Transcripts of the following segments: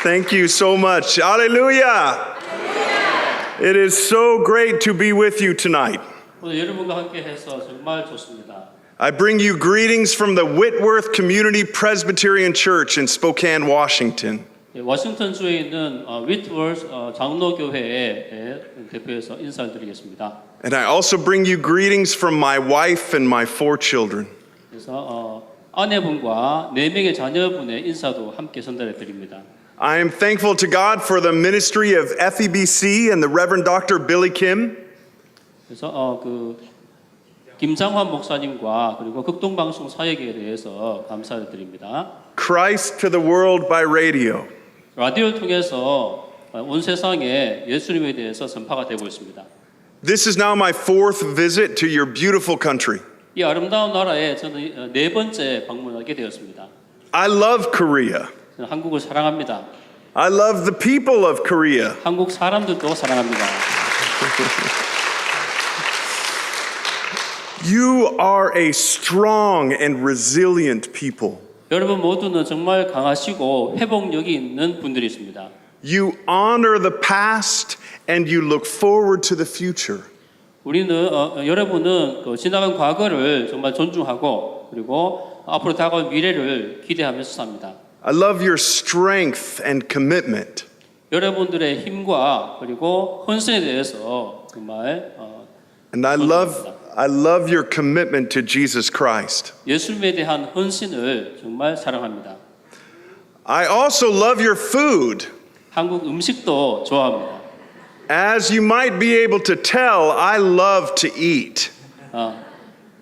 Thank you so much. Hallelujah. It is so great to be with you tonight. 오늘 여러분과 함께해서 정말 좋습니다. I bring you greetings from the Whitworth Community Presbyterian Church in Spokane, Washington. 워싱턴 주에 있는 위트워스 장로교회의 대표에서 인사를 드리겠습니다. And I also bring you greetings from my wife and my 4 children. 그래서 아내분과 4명의 자녀분의 인사도 함께 전달해 드립니다. I am thankful to God for the ministry of FEBC and the Reverend Dr. Billy Kim. 그래서 김장환 목사님과 그리고 극동방송 사역에 대해서 감사를 드립니다. Christ to the world by radio. 라디오를 통해서 온 세상에 예수님에 대해서 전파가 되고 있습니다. This is now my 4th visit to your beautiful country. 이 아름다운 나라에 저는 4번째 방문하게 되었습니다. I love Korea. 저는 한국을 사랑합니다. I love the people of Korea. 한국 사람들도 사랑합니다. You are a strong and resilient people. 여러분 모두는 정말 강하시고 회복력이 있는 분들이십니다. You honor the past and you look forward to the future. 여러분은 지나간 과거를 정말 존중하고 그리고 앞으로 다가올 미래를 기대하면서 삽니다. I love your strength and commitment. 여러분들의 힘과 그리고 헌신에 대해서 정말 And I love your commitment to Jesus Christ. 예수님에 대한 헌신을 정말 사랑합니다. I also love your food. 한국 음식도 좋아합니다. As you might be able to tell, I love to eat.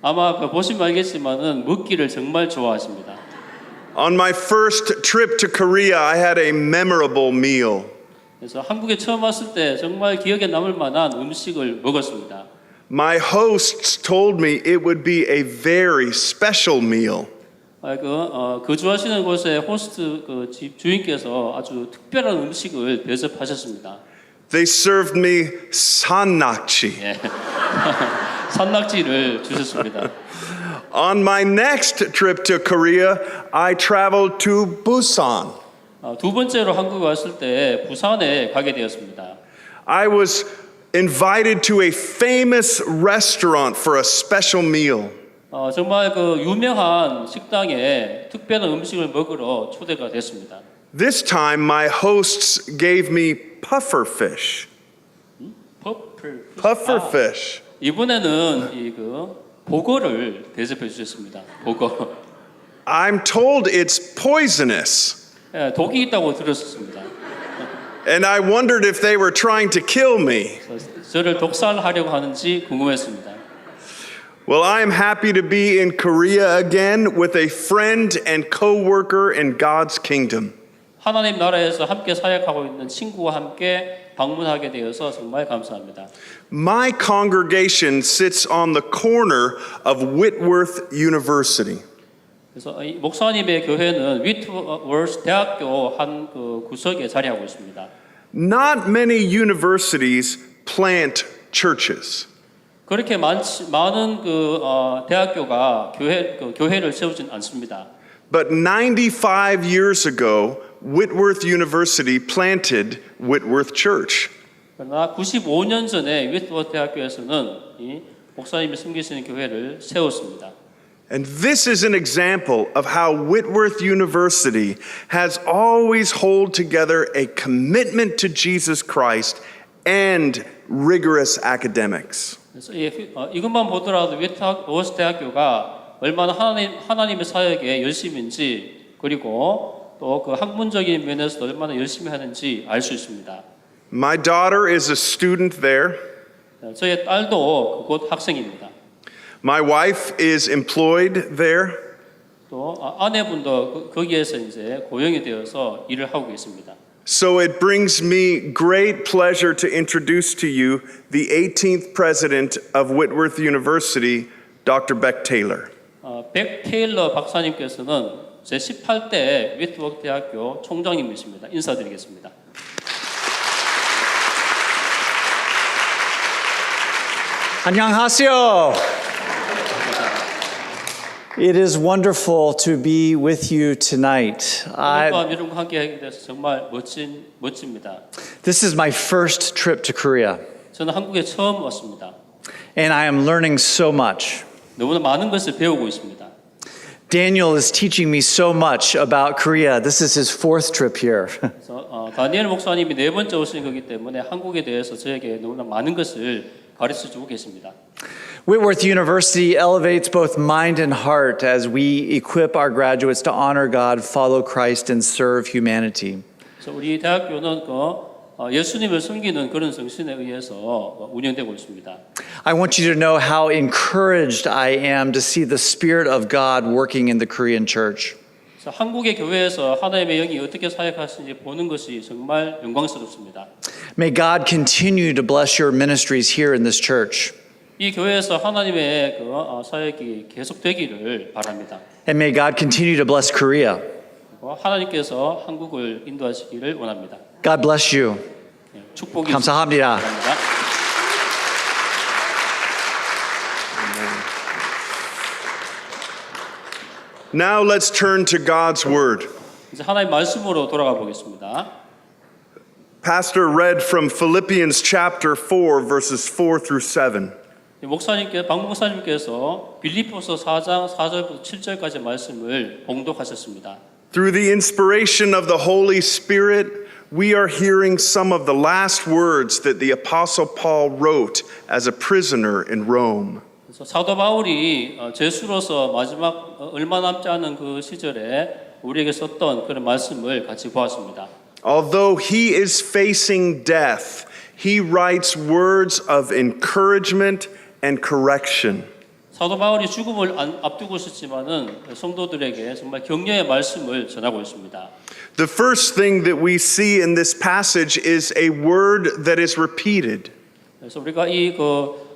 아마 보시면 알겠지만은 먹기를 정말 좋아하십니다. On my first trip to Korea, I had a memorable meal. 그래서 한국에 처음 왔을 때 정말 기억에 남을 만한 음식을 먹었습니다. My hosts told me it would be a very special meal. 거주하시는 곳의 호스트 집 주인께서 아주 특별한 음식을 대접하셨습니다. They served me 산낙지. 예. 산낙지를 주셨습니다. On my next trip to Korea, I traveled to Busan. 두 번째로 한국에 왔을 때 부산에 가게 되었습니다. I was invited to a famous restaurant for a special meal. 정말 유명한 식당에 특별한 음식을 먹으러 초대가 됐습니다. This time my hosts gave me puffer fish. Puffer fish. 이번에는 보거를 대접해 주셨습니다. 보거. I'm told it's poisonous. 예, 독이 있다고 들었습니다. And I wondered if they were trying to kill me. 저를 독살하려고 하는지 궁금했습니다. Well, I am happy to be in Korea again with a friend and co-worker in God's kingdom. 하나님 나라에서 함께 사역하고 있는 친구와 함께 방문하게 되어서 정말 감사합니다. My congregation sits on the corner of Whitworth University. 그래서 이 목사님의 교회는 위트워스 대학교 한 구석에 자리하고 있습니다. Not many universities plant churches. 그렇게 많은 대학교가 교회를 세우진 않습니다. But 95 years ago, Whitworth University planted Whitworth Church. 그러나 95년 전에 위트워스 대학교에서는 이 목사님이 섬기시는 교회를 세웠습니다. And this is an example of how Whitworth University has always held together a commitment to Jesus Christ and rigorous academics. 그래서 이것만 보더라도 위트워스 대학교가 얼마나 하나님의 사역에 열심인지 그리고 또 학문적인 면에서 얼마나 열심히 하는지 알 수 있습니다. My daughter is a student there. 저의 딸도 그곳 학생입니다. My wife is employed there. 또 아내분도 거기에서 이제 고용이 되어서 일을 하고 계십니다. So it brings me great pleasure to introduce to you the 18th president of Whitworth University, Dr. Beck Taylor. 백 테일러 박사님께서는 제18대 위트워스 대학교 총장님이십니다. 인사드리겠습니다. 안녕하세요. It is wonderful to be with you tonight. 오늘 밤 여러분과 함께하게 돼서 정말 멋집니다. This is my first trip to Korea, 저는 한국에 처음 왔습니다. and I am learning so much. 너무나 많은 것을 배우고 있습니다. Daniel is teaching me so much about Korea. This is his fourth trip here. 그래서 다니엘 목사님이 네 번째 오신 거기 때문에 한국에 대해서 저에게 너무나 많은 것을 가르쳐주고 계십니다. Whitworth University elevates both mind and heart as we equip our graduates to honor God, follow Christ, and serve humanity. 그래서 우리 대학교는 예수님을 섬기는 그런 정신에 의해서 운영되고 있습니다. I want you to know how encouraged I am to see the Spirit of God working in the Korean church. 그래서 한국의 교회에서 하나님의 영이 어떻게 사역하시는지 보는 것이 정말 영광스럽습니다. May God continue to bless your ministries here in this church. 이 교회에서 하나님의 사역이 계속되기를 바랍니다. And may God continue to bless Korea. 그리고 하나님께서 한국을 인도하시기를 원합니다. God bless you. 축복이 감사합니다. 있습니다. Now let's turn to God's Word. 이제 하나님 말씀으로 돌아가 보겠습니다. Pastor read from Philippians chapter 4, verses 4 through 7. 박 목사님께서 빌립보서 4장 4절부터 7절까지 말씀을 봉독하셨습니다. Through the inspiration of the Holy Spirit, we are hearing some of the last words that the Apostle Paul wrote as a prisoner in Rome. 그래서 사도 바울이 죄수로서 마지막 얼마 남지 않은 그 시절에 우리에게 썼던 그런 말씀을 같이 보았습니다. Although he is facing death, he writes words of encouragement and correction. 사도 바울이 죽음을 앞두고 있었지만은 성도들에게 정말 격려의 말씀을 전하고 있습니다. The first thing that we see in this passage is a word that is repeated. 그래서 우리가 이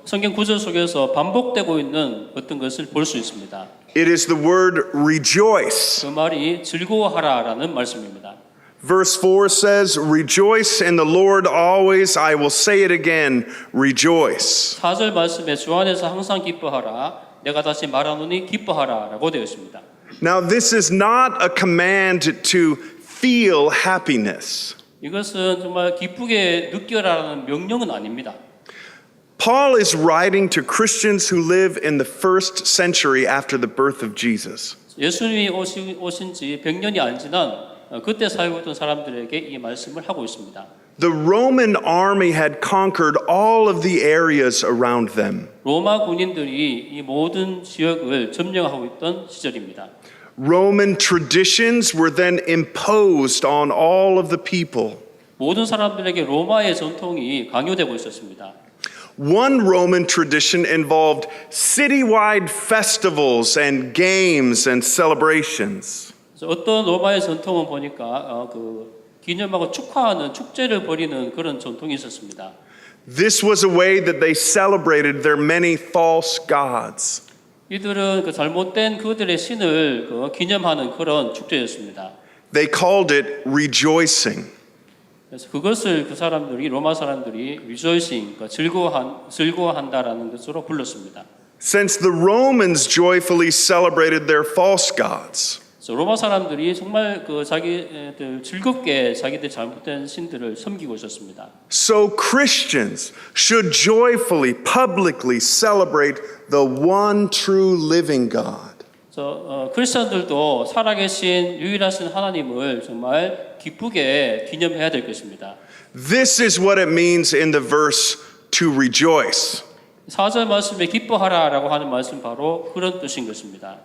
성경 구절 속에서 반복되고 있는 어떤 것을 볼 수 있습니다. It is the word rejoice. 그 말이 즐거워하라라는 말씀입니다. Verse 4 says, Rejoice in the Lord always. I will say it again, rejoice. 4절 말씀에 주 안에서 항상 기뻐하라. 내가 다시 말하노니 기뻐하라라고 되어 있습니다. Now, this is not a command to feel happiness. 이것은 정말 기쁘게 느껴라라는 명령은 아닙니다. Paul is writing to Christians who live in the first century after the birth of Jesus. 예수님이 오신 지 100년이 안 지난 그때 살고 사람들에게 이 말씀을 하고 있습니다. The Roman army had conquered all of the areas around them. 로마 군인들이 이 모든 지역을 점령하고 있던 시절입니다. Roman traditions were then imposed on all of the people. 모든 사람들에게 로마의 전통이 강요되고 있었습니다. One Roman tradition involved citywide festivals and games and celebrations. 어떤 로마의 전통은 보니까 기념하고 축하하는 축제를 벌이는 그런 전통이 있었습니다. This was a way that they celebrated their many false gods. 이들은 잘못된 그들의 신을 기념하는 그런 축제였습니다. They called it rejoicing. 그래서 그것을 로마 사람들이 rejoicing, 즐거워한다라는 것으로 불렀습니다. Since the Romans joyfully celebrated their false gods, 로마 사람들이 정말 자기들 즐겁게 자기들 잘못된 신들을 섬기고 있었습니다. so Christians should joyfully, publicly celebrate the one true living God. 크리스천들도 살아계신 유일하신 하나님을 정말 기쁘게 기념해야 될 것입니다. This is what it means in the verse to rejoice. 4절 말씀에 기뻐하라라고 하는 말씀 바로 그런 뜻인 것입니다.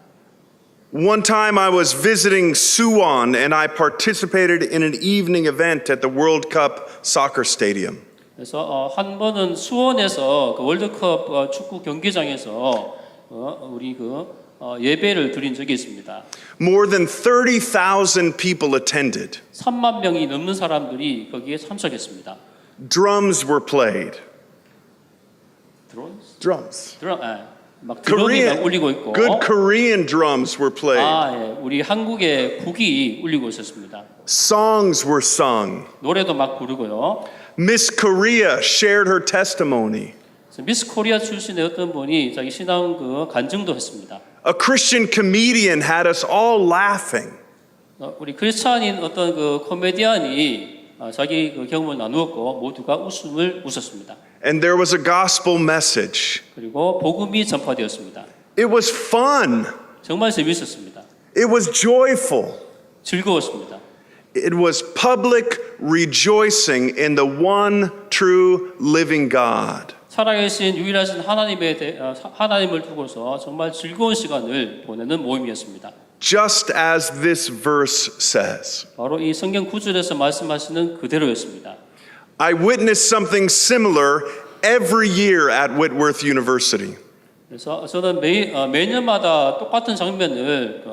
One time I was visiting Suwon and I participated in an evening event at the World Cup soccer stadium. 그래서 한 번은 수원에서 월드컵 축구 경기장에서 우리 예배를 드린 적이 있습니다. More than 30,000 people attended. 3만 명이 넘는 사람들이 거기에 참석했습니다. Drums were played. Drums. 막 드럼이 막 울리고 있고. Good Korean drums were played. 우리 한국의 국이 울리고 있었습니다. Songs were sung. 노래도 막 부르고요. Miss Korea shared her testimony. 미스 코리아 출신의 어떤 분이 자기 신앙 간증도 했습니다. A Christian comedian had us all laughing. 우리 크리스찬인 어떤 그 코미디언이 자기 그 경험을 나누었고 모두가 웃었습니다. And there was a gospel message. 그리고 복음이 전파되었습니다. It was fun. 정말 재미있었습니다. It was joyful. 즐거웠습니다. It was public rejoicing in the one true living God. 살아계신 유일하신 하나님을 두고서 정말 즐거운 시간을 보내는 모임이었습니다. Just as this verse says. 바로 이 성경 구절에서 말씀하시는 그대로였습니다. I witnessed something similar every year at Whitworth University. 그래서 저는 매년마다 똑같은 장면을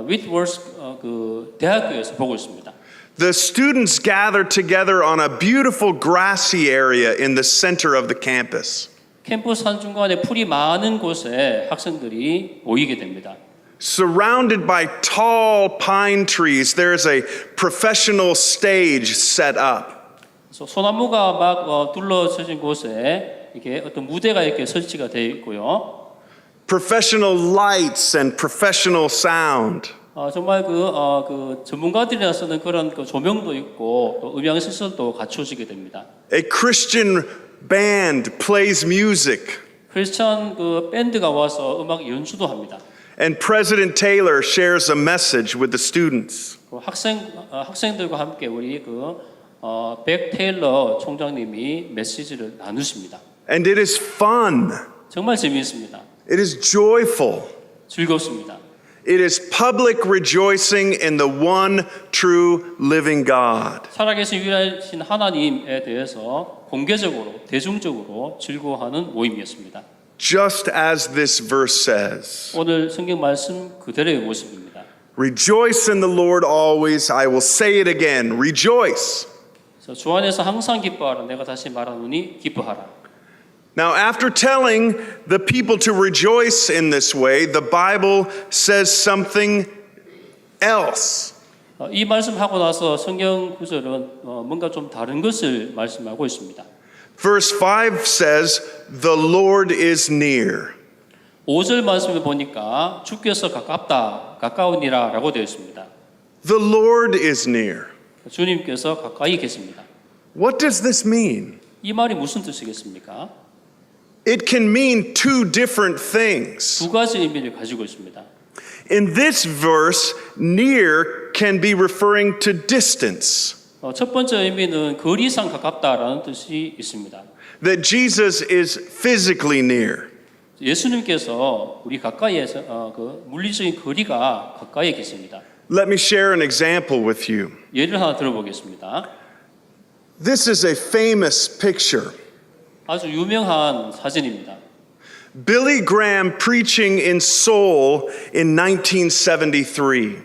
위트워스 그 대학교에서 보고 있습니다. The students gathered together on a beautiful grassy area in the center of the campus. 캠퍼스 한중간에 풀이 많은 곳에 학생들이 모이게 됩니다. Surrounded by tall pine trees, there's a professional stage set up. 그래서 소나무가 막 둘러쳐진 곳에 이렇게 어떤 무대가 이렇게 설치가 되어 있고요. Professional lights and professional sound. 정말 그 전문가들이나 쓰는 그런 그 조명도 있고 또 음향 시설도 갖춰지게 됩니다. A Christian band plays music. 크리스천 그 밴드가 와서 음악 연주도 합니다. And President Taylor shares a message with the students. 학생들과 함께 우리 백 테일러 총장님이 메시지를 나누십니다. And it is fun. 정말 재미있습니다. It is joyful. 즐겁습니다. It is public rejoicing in the one true living God. 살아계신 유일하신 하나님에 대해서 공개적으로 대중적으로 즐거워하는 모임이었습니다. Just as this verse says. 오늘 성경 말씀 그대로의 모습입니다. Rejoice in the Lord always. I will say it again. Rejoice. 그래서 주 안에서 항상 기뻐하라. 내가 다시 말하노니 기뻐하라. Now, after telling the people to rejoice in this way, the Bible says something else. 이 말씀하고 나서 성경 구절은 뭔가 좀 다른 것을 말씀하고 있습니다. Verse 5 says, The Lord is near. 5절 말씀을 보니까 주께서 가까우니라 라고 되어 있습니다. The Lord is near. 주님께서 가까이 계십니다. What does this mean? 이 말이 무슨 뜻이겠습니까? It can mean two different things. 두 가지 의미를 가지고 있습니다. In this verse, near can be referring to distance. 첫 번째 의미는 거리상 가깝다라는 뜻이 있습니다. That Jesus is physically near. 예수님께서 우리 가까이에서 그 물리적인 거리가 가까이에 계십니다. Let me share an example with you. 예를 하나 들어보겠습니다. This is a famous picture. 아주 유명한 사진입니다. Billy Graham preaching in Seoul in 1973.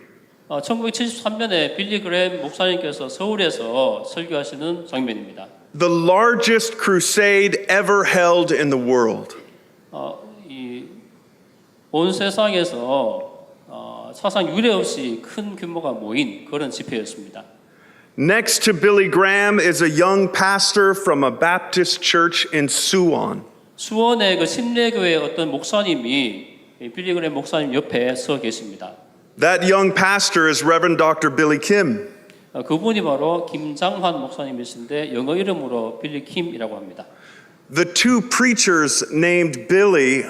1973년에 빌리 그램 목사님께서 서울에서 설교하시는 장면입니다. The largest crusade ever held in the world. 온 세상에서 사상 유례 없이 큰 규모가 모인 그런 집회였습니다. Next to Billy Graham is a young pastor from a Baptist church in Suwon. 수원의 그 침례교회 어떤 목사님이 빌리 그램 목사님 옆에 서 계십니다. That young pastor is Reverend Dr. Billy Kim. 그분이 바로 김장환 목사님이신데 영어 이름으로 빌리 킴이라고 합니다. The two preachers named Billy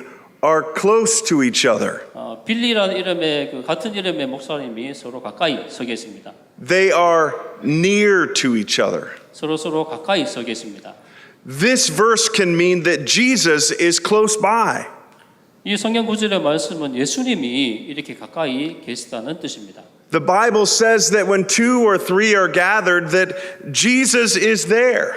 are close to each other. 빌리라는 이름의 그 같은 이름의 목사님이 서로 가까이 서 계십니다. They are near to each other. 서로 가까이 서 계십니다. This verse can mean that Jesus is close by. 이 성경 구절의 말씀은 예수님이 이렇게 가까이 계시다는 뜻입니다. The Bible says that when two or three are gathered, that Jesus is there.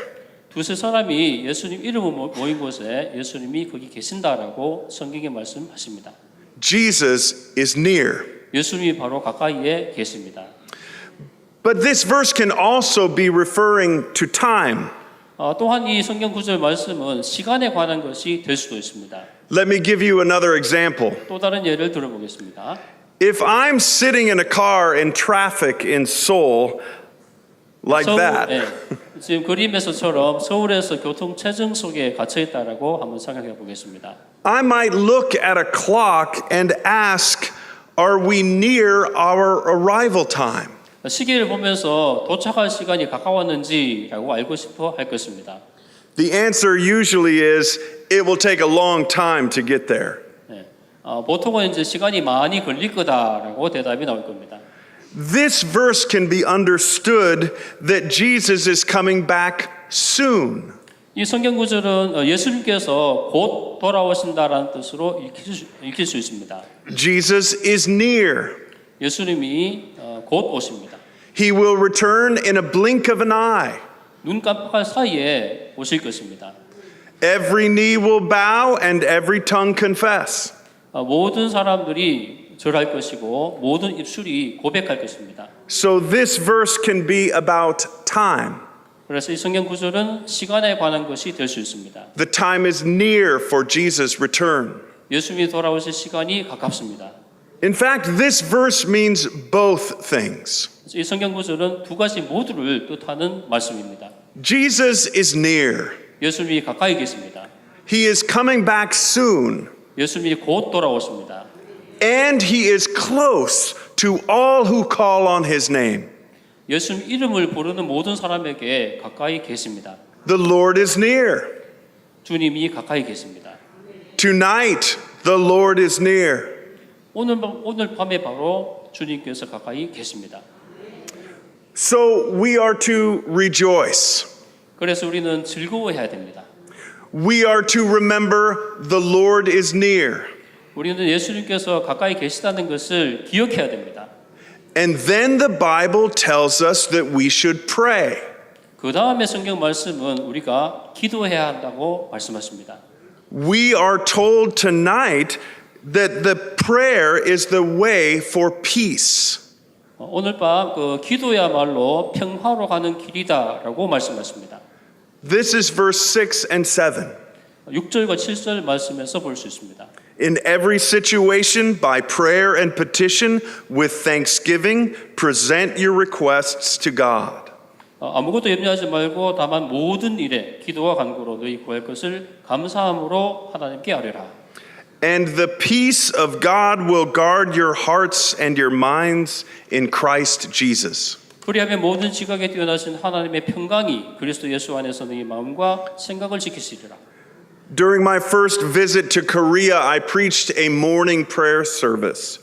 두세 사람이 예수님 이름으로 모인 곳에 예수님이 거기 계신다라고 성경에 말씀하십니다. Jesus is near. 예수님이 바로 가까이에 계십니다. But this verse can also be referring to time. 또한 이 성경 구절 말씀은 시간에 관한 것이 될 수도 있습니다. Let me give you another example. 또 다른 예를 들어보겠습니다. If I'm sitting in a car in traffic in Seoul like that, 지금 그림에서처럼 서울에서 교통 체증 속에 갇혀 있다라고 한번 생각해 보겠습니다. I might look at a clock and ask, are we near our arrival time? 시계를 보면서 도착할 시간이 가까웠는지라고 알고 싶어 할 것입니다. The answer usually is, it will take a long time to get there. 네. 보통은 이제 시간이 많이 걸릴 거다라고 대답이 나올 겁니다. This verse can be understood that Jesus is coming back soon. 이 성경 구절은 예수님께서 곧 돌아오신다라는 뜻으로 읽힐 수 있습니다. Jesus is near. 예수님이 곧 오십니다. He will return in a blink of an eye. 눈 깜빡할 사이에 오실 것입니다. Every knee will bow and every tongue confess. 모든 사람들이 절할 것이고 모든 입술이 고백할 것입니다. So this verse can be about time. 그래서 이 성경 구절은 시간에 관한 것이 될 수 있습니다. The time is near for Jesus' return. 예수님이 돌아오실 시간이 가깝습니다. In fact, this verse means both things. 이 성경 구절은 두 가지 모두를 뜻하는 말씀입니다. Jesus is near. 예수님이 가까이 계십니다. He is coming back soon. 예수님이 곧 돌아오십니다. And he is close to all who call on his name. 예수님 이름을 부르는 모든 사람에게 가까이 계십니다. The Lord is near. 주님이 가까이 계십니다. Tonight, the Lord is near. 오늘 밤에 바로 주님께서 가까이 계십니다. So we are to rejoice. 그래서 우리는 즐거워해야 됩니다. We are to remember the Lord is near. 우리는 예수님께서 가까이 계시다는 것을 기억해야 됩니다. And then the Bible tells us that we should pray. 그 다음에 성경 말씀은 우리가 기도해야 한다고 말씀하십니다. We are told tonight that the prayer is the way for peace. 오늘 밤 그 기도야말로 평화로 가는 길이다라고 말씀하십니다. This is verse 6 and 7. 6절과 7절 말씀에서 볼 수 있습니다. In every situation, by prayer and petition, with thanksgiving, present your requests to God. 아무것도 염려하지 말고 다만 모든 일에 기도와 간구로 너희 구할 것을 감사함으로 하나님께 아뢰라. And the peace of God will guard your hearts and your minds in Christ Jesus. 그리하면 모든 지각에 뛰어나신 하나님의 평강이 그리스도 예수 안에서 너희 마음과 생각을 지키시리라. During my first visit to Korea, I preached a morning prayer service.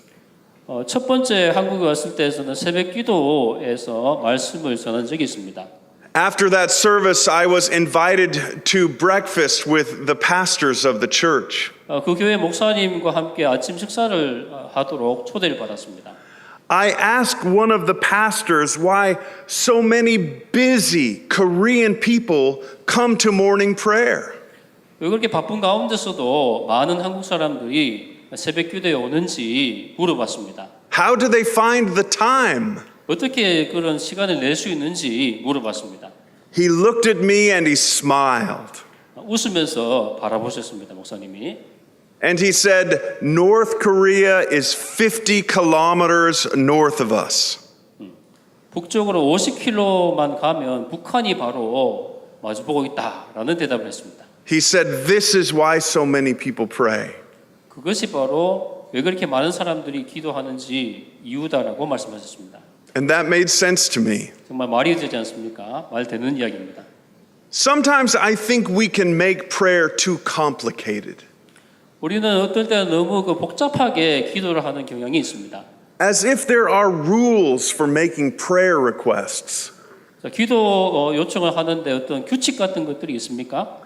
첫 번째 한국에 왔을 때에서는 새벽 기도에서 말씀을 전한 적이 있습니다. After that service, I was invited to breakfast with the pastors of the church. 그 교회 목사님과 함께 아침 식사를 하도록 초대를 받았습니다. I asked one of the pastors why so many busy Korean people come to morning prayer. 왜 그렇게 바쁜 가운데서도 많은 한국 사람들이 새벽 기도에 오는지 물어봤습니다. How do they find the time? 어떻게 그런 시간을 낼 수 있는지 물어봤습니다. He looked at me and he smiled. 웃으면서 바라보셨습니다, 목사님이. And he said, North Korea is 50 kilometers north of us. 북쪽으로 50km만 가면 북한이 바로 마주보고 있다라는 대답을 했습니다. He said, this is why so many people pray. 그것이 바로 왜 그렇게 많은 사람들이 기도하는지 이유다라고 말씀하셨습니다. And that made sense to me. 정말 말이 되지 않습니까? 말 되는 이야기입니다. Sometimes I think we can make prayer too complicated. 우리는 어떨 때는 너무 복잡하게 기도를 하는 경향이 있습니다. As if there are rules for making prayer requests. 기도 요청을 하는데 어떤 규칙 같은 것들이 있습니까?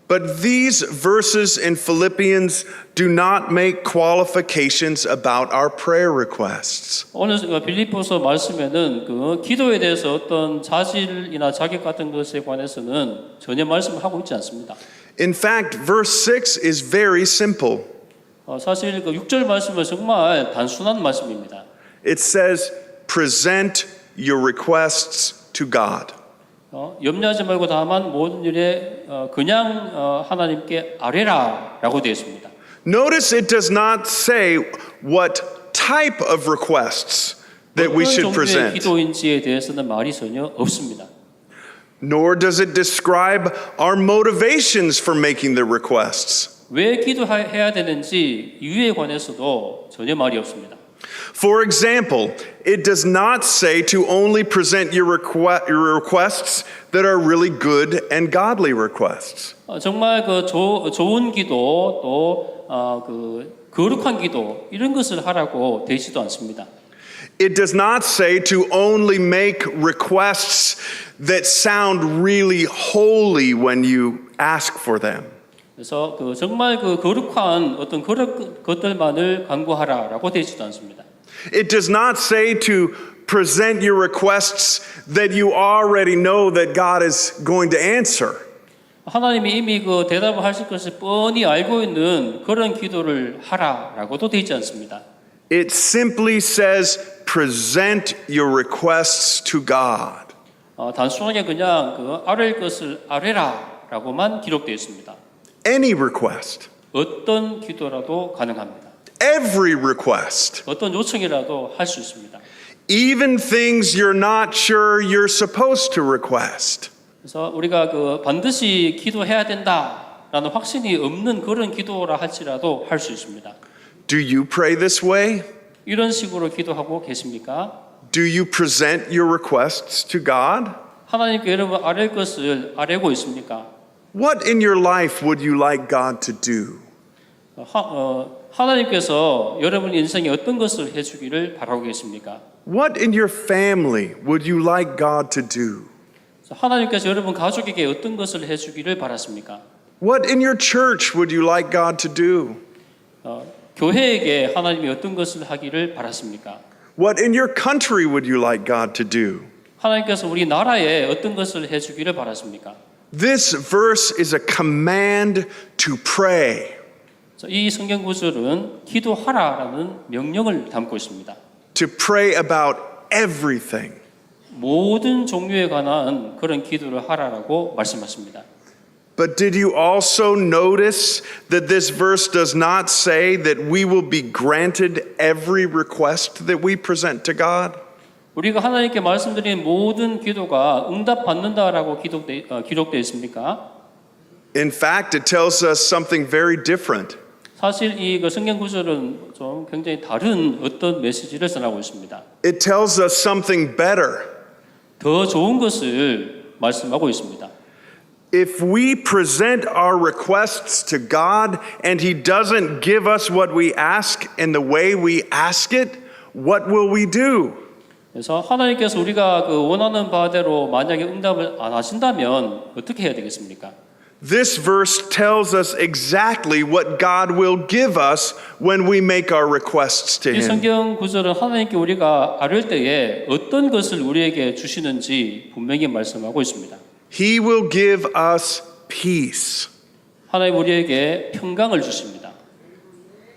But these verses in Philippians do not make qualifications about our prayer requests. 오늘 빌립보서 말씀에는 그 기도에 대해서 어떤 자질이나 자격 같은 것에 관해서는 전혀 말씀을 하고 있지 않습니다. In fact, verse 6 is very simple. 사실 그 6절 말씀은 정말 단순한 말씀입니다. It says, present your requests to God. 염려하지 말고 다만 모든 일에 그냥 하나님께 아뢰라라고 되어 있습니다. Notice it does not say what type of requests that we should 어떤 종류의 present. 기도인지에 대해서는 말이 전혀 없습니다. Nor does it describe our motivations for making the requests. 왜 기도해야 되는지 이유에 관해서도 전혀 말이 없습니다. For example, it does not say to only present your requests that are really good and godly requests. 정말 좋은 기도 또 거룩한 기도 이런 것을 하라고 되지도 않습니다. It does not say to only make requests that sound really holy when you ask for them. 그래서 정말 거룩한 어떤 그런 것들만을 간구하라라고 되지도 않습니다. It does not say to present your requests that you already know that God is going to answer. 하나님이 이미 대답을 하실 것을 뻔히 알고 있는 그런 기도를 하라라고도 되지 않습니다. It simply says present your requests to God. 단순하게 그냥 아랠 것을 아뢰라라고만 기록되어 있습니다. Any request, 어떤 기도라도 가능합니다. every request, 어떤 요청이라도 할 수 있습니다. even things you're not sure you're supposed to request. 그래서 우리가 반드시 기도해야 된다라는 확신이 없는 그런 기도라 할지라도 할 수 있습니다. Do you pray this way? 이런 식으로 기도하고 계십니까? Do you present your requests to God? 하나님께 여러분 아랠 것을 아뢰고 있습니까? What in your life would you like God to do? 하나님께서 여러분 인생에 어떤 것을 해주기를 바라고 계십니까? What in your family would you like God to do? 하나님께서 여러분 가족에게 어떤 것을 해주기를 바라십니까? What in your church would you like God to do? 교회에게 하나님이 어떤 것을 하기를 바라십니까? What in your country would you like God to do? 하나님께서 우리 나라에 어떤 것을 해주기를 바라십니까? This verse is a command to pray. 이 성경 구절은 기도하라라는 명령을 담고 있습니다. To pray about everything. 모든 종류에 관한 그런 기도를 하라라고 말씀하십니다. But did you also notice that this verse does not say that we will be granted every request that we present to God? 우리가 하나님께 말씀드린 모든 기도가 응답받는다라고 기록되어 있습니까? In fact, it tells us something very different. 사실 이 성경 구절은 좀 굉장히 다른 어떤 메시지를 전하고 있습니다. It tells us something better. 더 좋은 것을 말씀하고 있습니다. If we present our requests to God and He doesn't give us what we ask in the way we ask it, what will we do? 그래서 하나님께서 우리가 원하는 바대로 만약에 응답을 안 하신다면 어떻게 해야 되겠습니까? This verse tells us exactly what God will give us when we make our requests to 이 Him. 성경 구절은 하나님께 우리가 아뢰을 때에 어떤 것을 우리에게 주시는지 분명히 말씀하고 있습니다. He will give us peace. 하나님 우리에게 평강을 주십니다.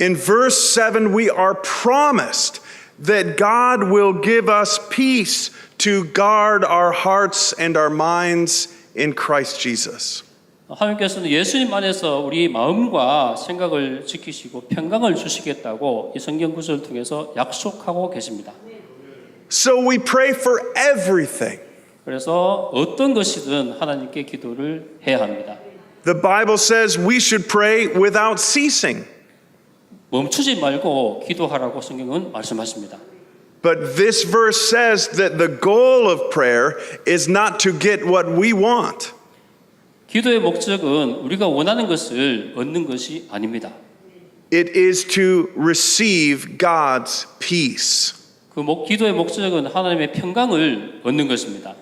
In verse 7, we are promised that God will give us peace to guard our hearts and our minds in Christ Jesus. 하나님께서는 예수님 안에서 우리 마음과 생각을 지키시고 평강을 주시겠다고 이 성경 구절을 통해서 약속하고 계십니다. So we pray for everything. 그래서 어떤 것이든 하나님께 기도를 해야 합니다. The Bible says we should pray without ceasing. 멈추지 말고 기도하라고 성경은 말씀하십니다. But this verse says that the goal of prayer is not to get what we want. 기도의 목적은 우리가 원하는 것을 얻는 것이 아닙니다. It is to receive God's peace. 기도의 목적은 하나님의 평강을 얻는 것입니다.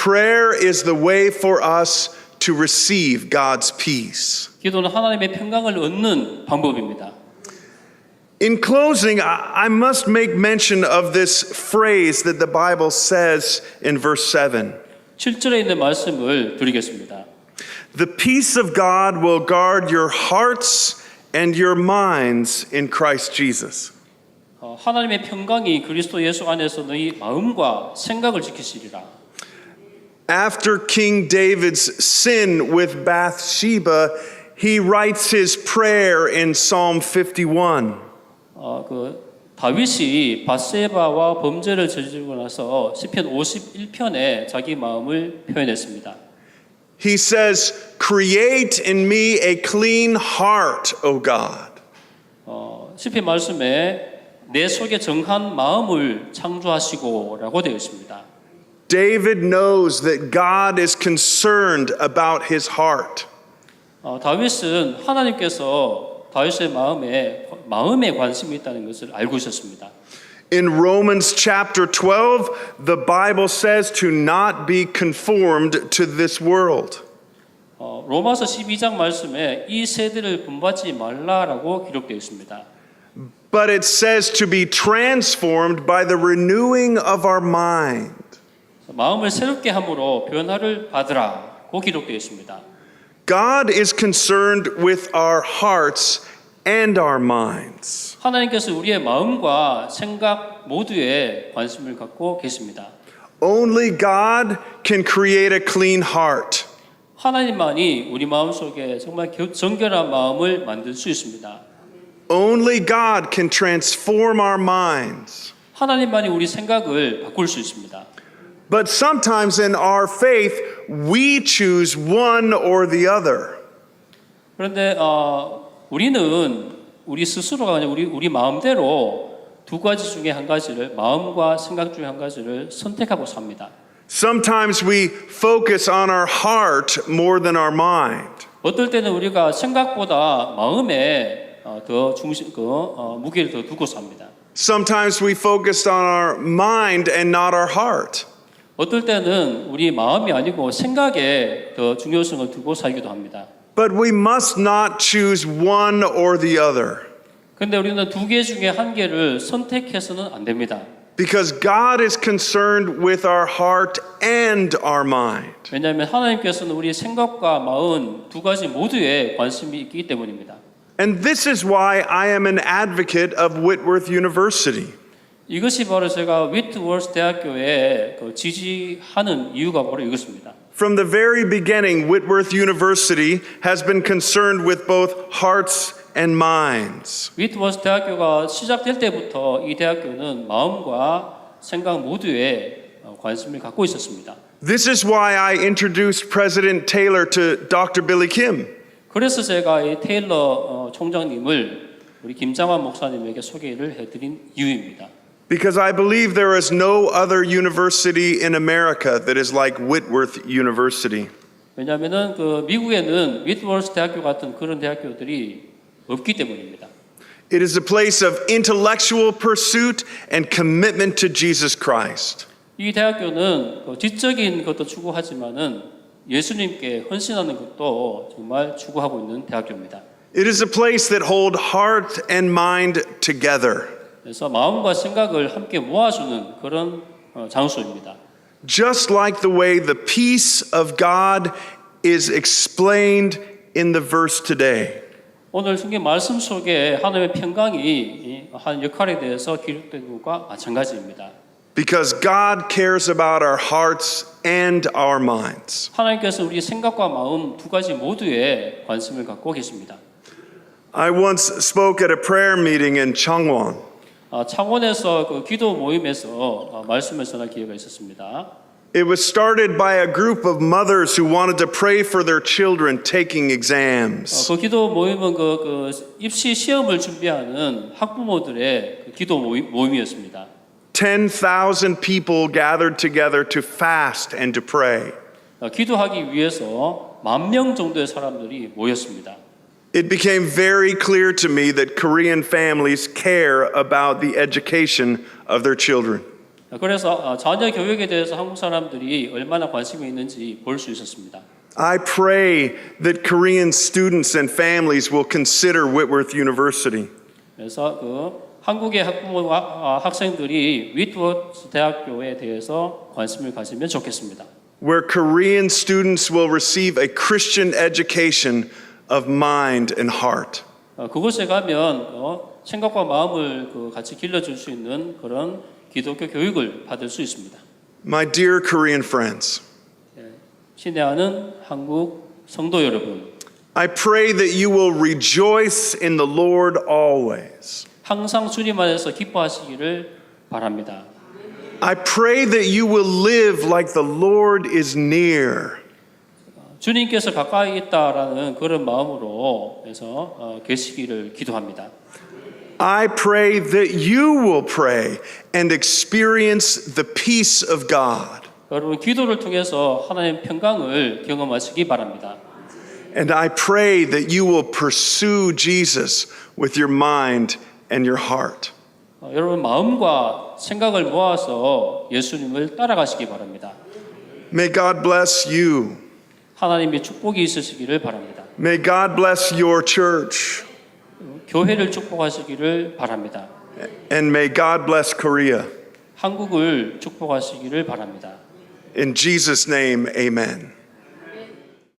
Prayer is the way for us to receive God's peace. 기도는 하나님의 평강을 얻는 방법입니다. In closing, I must make mention of this phrase that the Bible says in verse 7. 7절에 있는 말씀을 드리겠습니다. The peace of God will guard your hearts and your minds in Christ Jesus. 하나님의 평강이 그리스도 예수 안에서 너희 마음과 생각을 지키시리라. After King David's sin with Bathsheba, he writes his prayer in Psalm 51. 다윗이 밧세바와 범죄를 저지르고 나서 시편 51편에 자기 마음을 표현했습니다. He says, "Create in me a clean heart, O God." 시편 말씀에 내 속에 정한 마음을 창조하시고라고 되어 있습니다. David knows that God is concerned about his heart. 다윗은 하나님께서 다윗의 마음에 관심이 있다는 것을 알고 있었습니다. In Romans chapter 12, the Bible says to not be conformed to this world. 로마서 12장 말씀에 이 세대를 본받지 말라라고 기록되어 있습니다. But it says to be transformed by the renewing of our mind. 마음을 새롭게 함으로 변화를 받으라고 기록되어 있습니다. God is concerned with our hearts and our minds. 하나님께서 우리의 마음과 생각 모두에 관심을 갖고 계십니다. Only God can create a clean heart. 하나님만이 우리 마음속에 정말 정결한 마음을 만들 수 있습니다. Only God can transform our minds. 하나님만이 우리 생각을 바꿀 수 있습니다. But sometimes in our faith, we choose one or the other. 그런데 우리는 우리 스스로가 아니라 우리 마음대로 두 가지 중에 한 가지를 마음과 생각 중에 한 가지를 선택하고 삽니다. Sometimes we focus on our heart more than our mind. 어떨 때는 우리가 생각보다 마음에 더 무게를 더 두고 삽니다. Sometimes we focus on our mind and not our heart. 어떨 때는 우리 마음이 아니고 생각에 더 중요성을 두고 살기도 합니다. But we must not choose one or the other. 그런데 우리는 두 개 중에 한 개를 선택해서는 안 됩니다. Because God is concerned with our heart and our mind. 왜냐하면 하나님께서는 우리 생각과 마음 두 가지 모두에 관심이 있기 때문입니다. And this is why I am an advocate of Whitworth University. 이것이 바로 제가 위트워스 대학교에 지지하는 이유가 바로 이것입니다. From the very beginning, Whitworth University has been concerned with both hearts and minds. 위트워스 대학교가 시작될 때부터 이 대학교는 마음과 생각 모두에 관심을 갖고 있었습니다. This is why I introduced President Taylor to Dr. Billy Kim. 그래서 제가 이 테일러 총장님을 우리 김장환 목사님에게 소개를 해드린 이유입니다. Because I believe there is no other university in America that is like Whitworth University. 왜냐하면은 미국에는 위트워스 대학교 같은 그런 대학교들이 없기 때문입니다. It is a place of intellectual pursuit and commitment to Jesus Christ. 이 대학교는 지적인 것도 추구하지만은 예수님께 헌신하는 것도 정말 추구하고 있는 대학교입니다. It is a place that holds heart and mind together. 그래서 마음과 생각을 함께 모아주는 그런 장소입니다. Just like the way the peace of God is explained in the verse today. 오늘 성경 말씀 속에 하나님의 평강이 한 역할에 대해서 기록된 것과 마찬가지입니다. Because God cares about our hearts and our minds. 하나님께서 우리 생각과 마음 두 가지 모두에 관심을 갖고 계십니다. I once spoke at a prayer meeting in Changwon. 창원에서 기도 모임에서 말씀을 전할 기회가 있었습니다. It was started by a group of mothers who wanted to pray for their children taking exams. 그 기도 모임은 입시 시험을 준비하는 학부모들의 기도 모임이었습니다. 10,000 people gathered together to fast and to pray. 기도하기 위해서 10,000명 정도의 사람들이 모였습니다. It became very clear to me that Korean families care about the education of their children. 그래서 자녀 교육에 대해서 한국 사람들이 얼마나 관심이 있는지 볼 수 있었습니다. I pray that Korean students and families will consider Whitworth University. 그래서 한국의 학부모와 학생들이 위트워스 대학교에 대해서 관심을 가지면 좋겠습니다. Where Korean students will receive a Christian education of mind and heart. 그곳에 가면 생각과 마음을 같이 길러줄 수 있는 그런 기독교 교육을 받을 수 있습니다. My dear Korean friends, 친애하는 한국 성도 여러분, I pray that you will rejoice in the Lord always. 항상 주님 안에서 기뻐하시기를 바랍니다. I pray that you will live like the Lord is near. 주님께서 가까이 있다라는 그런 마음으로 해서 계시기를 기도합니다. I pray that you will pray and experience the peace of God. 여러분 기도를 통해서 하나님의 평강을 경험하시기 바랍니다. And I pray that you will pursue Jesus with your mind and your heart. 여러분 마음과 생각을 모아서 예수님을 따라가시기 바랍니다. May God bless you. 하나님의 축복이 있으시기를 바랍니다. May God bless your church. 교회를 축복하시기를 바랍니다. And may God bless Korea. 한국을 축복하시기를 바랍니다. In Jesus' name, amen.